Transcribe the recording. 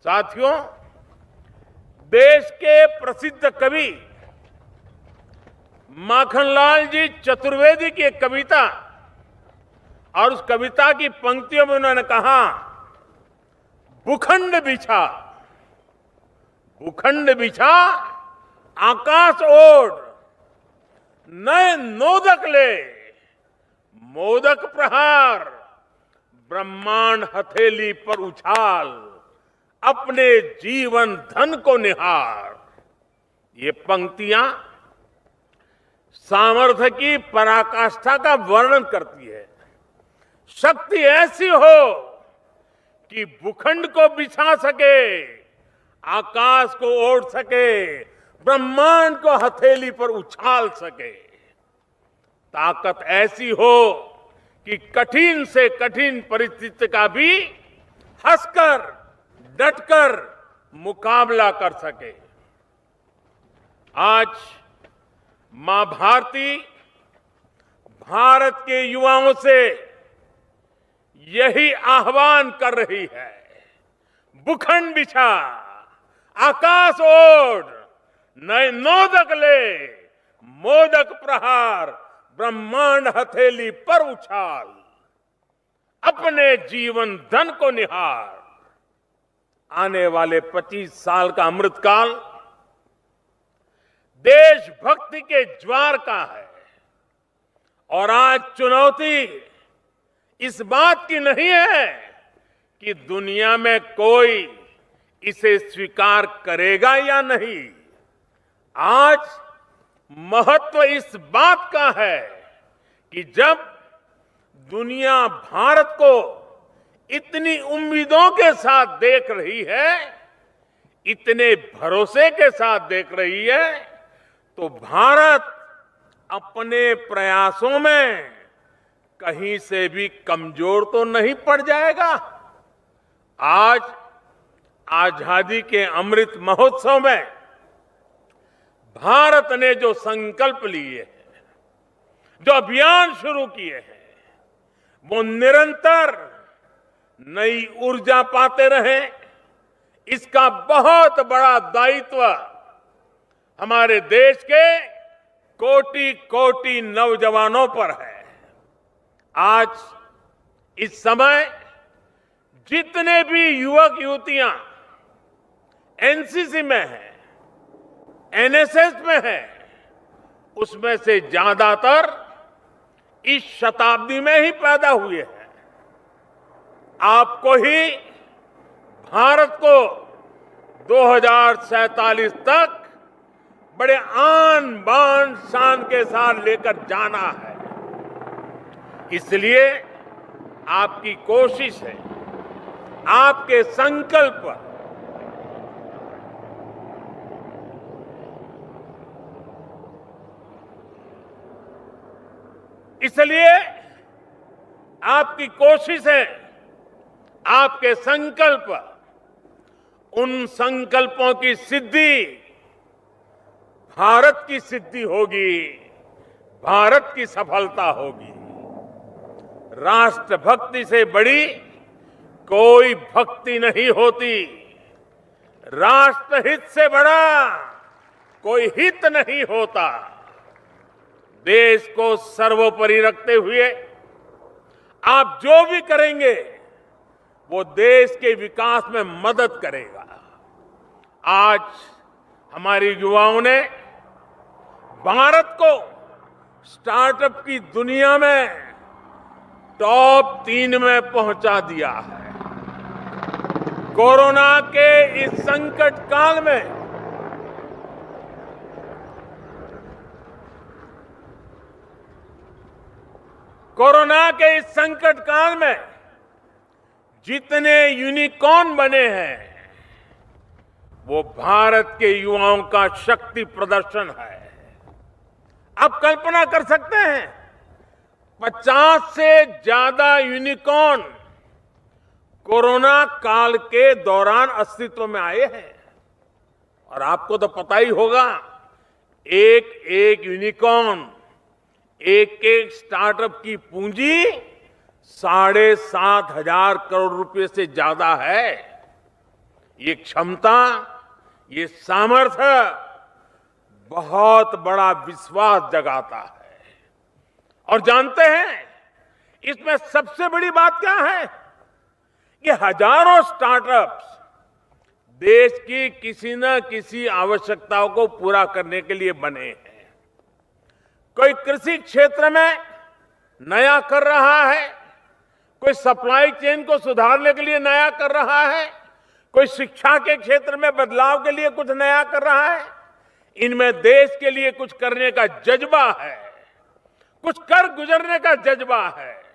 साथियों, देश के प्रसिद्ध कवि माखनलाल जी चतुर्वेदी की एक कविता और उस कविता की पंक्तियों में उन्होंने कहा, भूखंड बिछा, भूखंड बिछा आकाश ओढ़, नए नोदक ले, मोदक प्रहार, ब्रह्मांड हथेली पर उछाल, अपने जीवन धन को निहार। ये पंक्तियां सामर्थ्य की पराकाष्ठा का वर्णन करती है। शक्ति ऐसी हो कि भूखंड को बिछा सके, आकाश को ओढ़ सके, ब्रह्मांड को हथेली पर उछाल सके। ताकत ऐसी हो कि कठिन से कठिन परिस्थिति का भी हंसकर, डटकर मुकाबला कर सके। आज मां भारती भारत के युवाओं से यही आह्वान कर रही है, भूखंड बिछा, आकाश ओढ़, नए नोदक ले, मोदक प्रहार, ब्रह्मांड हथेली पर उछाल, अपने जीवन धन को निहार। आने वाले 25 साल का अमृतकाल देशभक्ति के ज्वार का है और आज चुनौती इस बात की नहीं है कि दुनिया में कोई इसे स्वीकार करेगा या नहीं। आज महत्व इस बात का है कि जब दुनिया भारत को इतनी उम्मीदों के साथ देख रही है, इतने भरोसे के साथ देख रही है, तो भारत अपने प्रयासों में कहीं से भी कमजोर तो नहीं पड़ जाएगा। आज आजादी के अमृत महोत्सव में भारत ने जो संकल्प लिए हैं, जो अभियान शुरू किए हैं, वो निरंतर नई ऊर्जा पाते रहें, इसका बहुत बड़ा दायित्व हमारे देश के कोटि कोटि नौजवानों पर है। आज इस समय जितने भी युवक युवतियां एनसीसी में हैं, एनएसएस में हैं, उसमें से ज्यादातर इस शताब्दी में ही पैदा हुए हैं। आपको ही भारत को 2047 तक बड़े आन बान शान के साथ लेकर जाना है। इसलिए आपकी कोशिश है, आपके संकल्प, इसलिए आपकी कोशिश है, आपके संकल्प, उन संकल्पों की सिद्धि भारत की सिद्धि होगी, भारत की सफलता होगी। राष्ट्रभक्ति से बड़ी कोई भक्ति नहीं होती, राष्ट्रहित से बड़ा कोई हित नहीं होता। देश को सर्वोपरि रखते हुए आप जो भी करेंगे वो देश के विकास में मदद करेगा। आज हमारे युवाओं ने भारत को स्टार्टअप की दुनिया में टॉप 3 में पहुंचा दिया है। कोरोना के इस संकट काल में जितने यूनिकॉर्न बने हैं, वो भारत के युवाओं का शक्ति प्रदर्शन है। आप कल्पना कर सकते हैं, 50 से ज्यादा यूनिकॉर्न कोरोना काल के दौरान अस्तित्व में आए हैं। और आपको तो पता ही होगा, एक एक यूनिकॉर्न, एक एक स्टार्टअप की पूंजी 7,500 करोड़ रुपए से ज्यादा है। ये क्षमता, ये सामर्थ्य बहुत बड़ा विश्वास जगाता है। और जानते हैं इसमें सबसे बड़ी बात क्या है कि हजारों स्टार्टअप्स देश की किसी न किसी आवश्यकताओं को पूरा करने के लिए बने हैं। कोई कृषि क्षेत्र में नया कर रहा है, कोई सप्लाई चेन को सुधारने के लिए नया कर रहा है, कोई शिक्षा के क्षेत्र में बदलाव के लिए कुछ नया कर रहा है। इनमें देश के लिए कुछ करने का जज्बा है, कुछ कर गुजरने का जज्बा है।